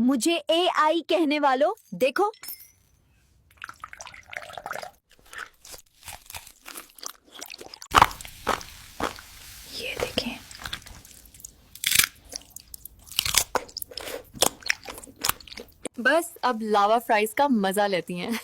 मुझे AI कहने वालों देखो। ये देखें। बस अब लावा फ्राइज का मजा लेती हैं।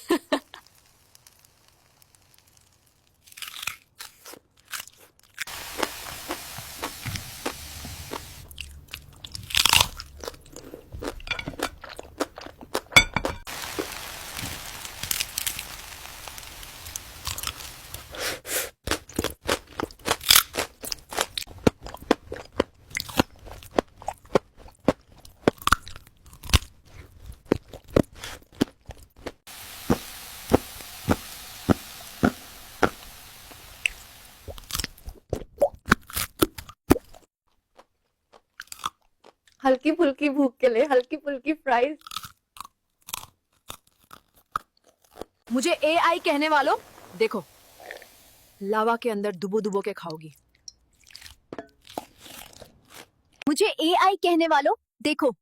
हल्की फुल्की भूख के लिए हल्की फुल्की फ्राइज। मुझे AI कहने वालों देखो। लावा के अंदर दुबो दुबो के खाओगी। मुझे AI कहने वालों देखो।